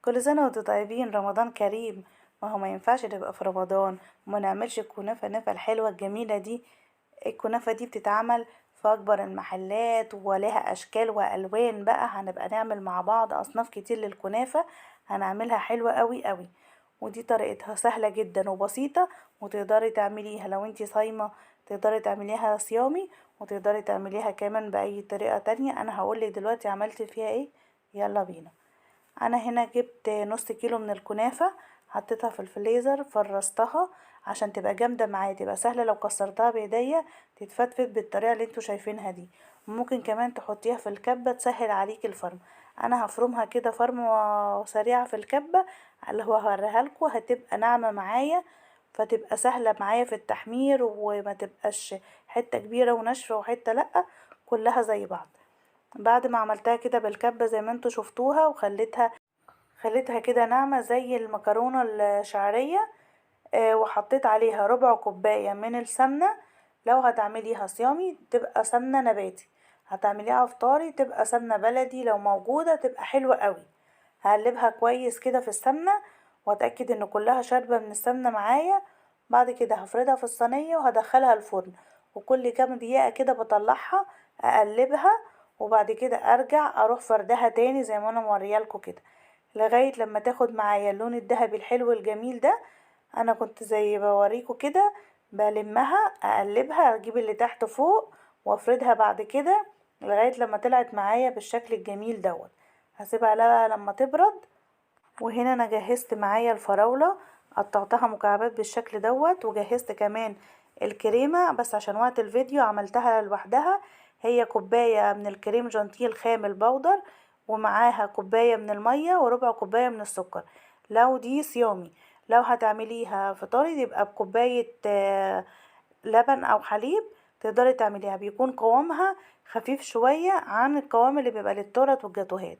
كل سنة وانتم طيبين، رمضان كريم. ما هو ما ينفعش نبقى في رمضان وما نعملش الكنافة الحلوة الجميلة دي. الكنافة دي بتتعمل في أكبر المحلات ولها أشكال وألوان، بقى هنبقى نعمل مع بعض أصناف كتير للكنافة. هنعملها حلوة قوي قوي. ودي طريقتها سهلة جدا وبسيطة، وتقدري تعمليها لو انتي صايمة. تقدري تعمليها صيامي، وتقدري تعمليها كمان بأي طريقة تانية. أنا هقولك دلوقتي عملت فيها ايه. يلا بينا. انا هنا جبت نص كيلو من الكنافة، حطيتها في الفريزر، فرستها عشان تبقى جامدة معايا، تبقى سهلة لو كسرتها بايديا تتفتفت بالطريقة اللي انتوا شايفينها دي. ممكن كمان تحطيها في الكبة تسهل عليكي الفرم. انا هفرمها كده فرم سريعة في الكبة، اللي هو هوريها لكم، هتبقى ناعمة معايا، فتبقى سهلة معايا في التحمير، وما تبقاش حتة كبيرة وناشفة وحتة لأ، كلها زي بعض. بعد ما عملتها كده بالكبة زي ما انتوا شفتوها، خليتها كده ناعمة زي المكرونة الشعرية. وحطيت عليها ربع كوباية من السمنة. لو هتعمليها صيامي تبقى سمنة نباتي، هتعمليها فطاري تبقى سمنة بلدي لو موجودة، تبقى حلوة قوي. هقلبها كويس كده في السمنة، واتأكد ان كلها شاربة من السمنة معايا. بعد كده هفردها في الصينية وهدخلها الفرن، وكل كام دقيقة كده بطلعها اقلبها، وبعد كده ارجع اروح فردها تاني زي ما انا موريالكوا كده، لغاية لما تاخد معايا اللون الذهبي الحلو الجميل ده. انا كنت زي بوريكوا كده، بلمها اقلبها، اجيب اللي تحت فوق وافردها بعد كده لغاية لما طلعت معايا بالشكل الجميل دوت. هسيبها بقى لما تبرد. وهنا انا جهزت معايا الفراولة، قطعتها مكعبات بالشكل دوت، وجهزت كمان الكريمة، بس عشان وقت الفيديو عملتها لوحدها. هي كوباية من الكريم جانتيه الخام البودر، ومعاها كوباية من المية وربع كوباية من السكر، لو دي صيامي. لو هتعمليها فطاري يبقى بكوباية لبن او حليب. تقدري تعمليها، بيكون قوامها خفيف شوية عن القوام اللي بيبقى للتورت والجاتوهات.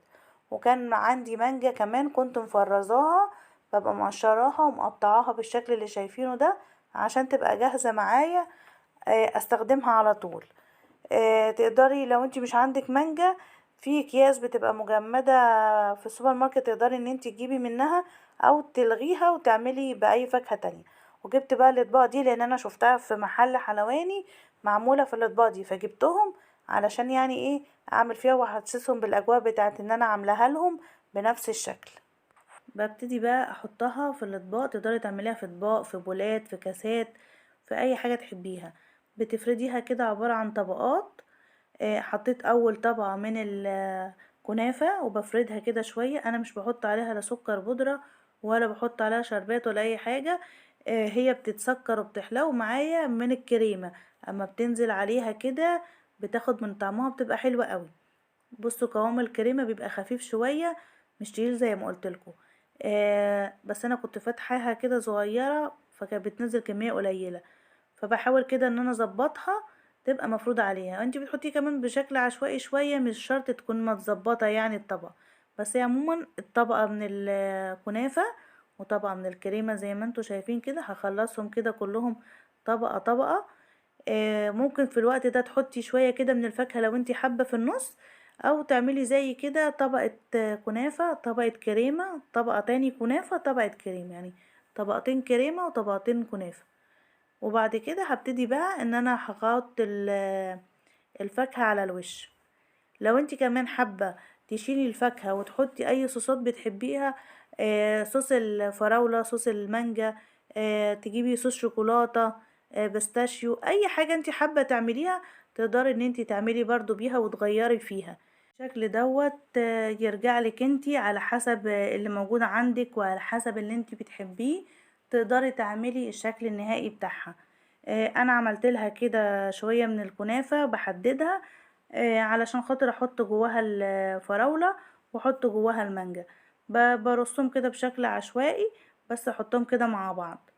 وكان عندي مانجا كمان كنت مفرزاها، ببقى مقشراها ومقطعاها بالشكل اللي شايفينه ده، عشان تبقى جاهزة معايا استخدمها على طول. تقدري لو انتي مش عندك مانجا، في اكياس بتبقى مجمدة في السوبر ماركت، تقدري ان انتي تجيبي منها او تلغيها وتعملي باي فاكهة تانية. وجبت بقى الاطباق دي لان انا شفتها في محل حلواني معمولة في الاطباق دي، فجبتهم علشان يعني ايه، اعمل فيها واحسسهم بالاجواء بتاعت ان انا عاملاها لهم بنفس الشكل. ببتدي بقى احطها في الاطباق، تقدري تعمليها في اطباق، في بولات، في كاسات، في اي حاجة تحبيها. بتفرديها كده عبارة عن طبقات. حطيت اول طبقة من الكنافة وبفردها كده شوية. انا مش بحط عليها لا سكر بودرة ولا بحط عليها شربات ولا اي حاجة. هي بتتسكر وبتحلو معايا من الكريمة. اما بتنزل عليها كده بتاخد من طعمها، بتبقى حلوة قوي. بصوا قوام الكريمة بيبقى خفيف شوية، مش تقيل زي ما قلت لكم. بس انا كنت فاتحاها كده صغيرة، فكانت بتنزل كمية قليلة، فبحاول كده ان انا اظبطها تبقى مفروضة عليها. انتي بتحطيه كمان بشكل عشوائي شوية، مش شرط تكون متظبطة يعني الطبقة. بس هي عموما الطبقة من الكنافة وطبقة من الكريمة زي ما انتوا شايفين كده، هخلصهم كده كلهم طبقة طبقة. ممكن في الوقت ده تحطي شوية كده من الفاكهة لو انتي حابة في النص، او تعملي زي كده طبقة كنافة، طبقة كريمة، طبقة تاني كنافة، طبقة كريمة، يعني طبقتين كريمة وطبقتين كنافة. وبعد كده هبتدي بقى ان انا هحط الفاكهة على الوش. لو انت كمان حابة تشيلي الفاكهة وتحطي اي صوصات بتحبيها، صوص الفراولة، صوص المانجا، تجيبي صوص شوكولاتة، بستاشيو، اي حاجة انت حابة تعمليها تقدري ان انت تعملي برضو بيها وتغيري فيها. الشكل دوت يرجع لك انت على حسب اللي موجود عندك وعلى حسب اللي انت بتحبيه، تقدري تعملي الشكل النهائي بتاعها. انا عملت لها كده شوية من الكنافة بحددها، علشان خاطر احط جواها الفراولة واحط جواها المانجا. برصهم كده بشكل عشوائي، بس احطهم كده مع بعض.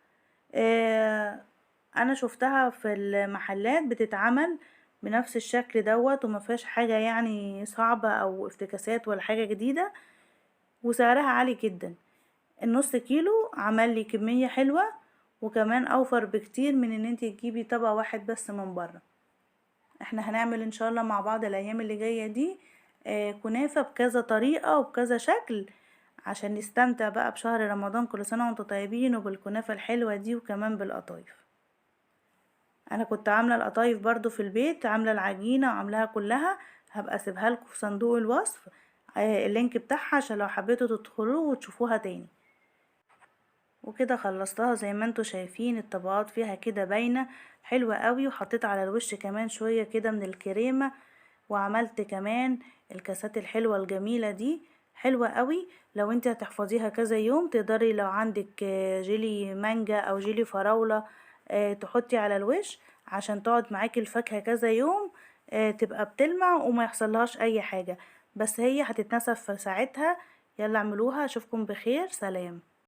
آه، انا شفتها في المحلات بتتعمل بنفس الشكل دوت، وما فيهاش حاجة يعني صعبة او افتكاسات ولا حاجة جديدة، وسعرها عالي جدا. النص كيلو عمل لي كمية حلوة، وكمان اوفر بكتير من ان انتي تجيبي طبق واحد بس من بره. احنا هنعمل ان شاء الله مع بعض الايام اللي جاية دي كنافة بكذا طريقة وبكذا شكل، عشان نستمتع بقى بشهر رمضان. كل سنة وانتم طيبين، وبالكنافة الحلوة دي وكمان بالقطايف. انا كنت عاملة القطايف برضو في البيت، عاملة العجينة وعاملاها كلها. هبقى اسيبها لكم في صندوق الوصف، اللينك بتاعها، عشان لو حبيتوا تدخلوه وتشوفوها تاني. وكده خلصتها زي ما انتوا شايفين، الطبقات فيها كده باينة حلوة قوي. وحطيت على الوش كمان شوية كده من الكريمة، وعملت كمان الكاسات الحلوة الجميلة دي، حلوة قوي. لو انت هتحفظيها كذا يوم تقدري، لو عندك جيلي مانجا او جيلي فراولة، تحطي على الوش عشان تقعد معاكي الفاكهة كذا يوم، تبقى بتلمع وما يحصلهاش اي حاجة. بس هي هتتنسف في ساعتها. يلا اعملوها، اشوفكم بخير، سلام.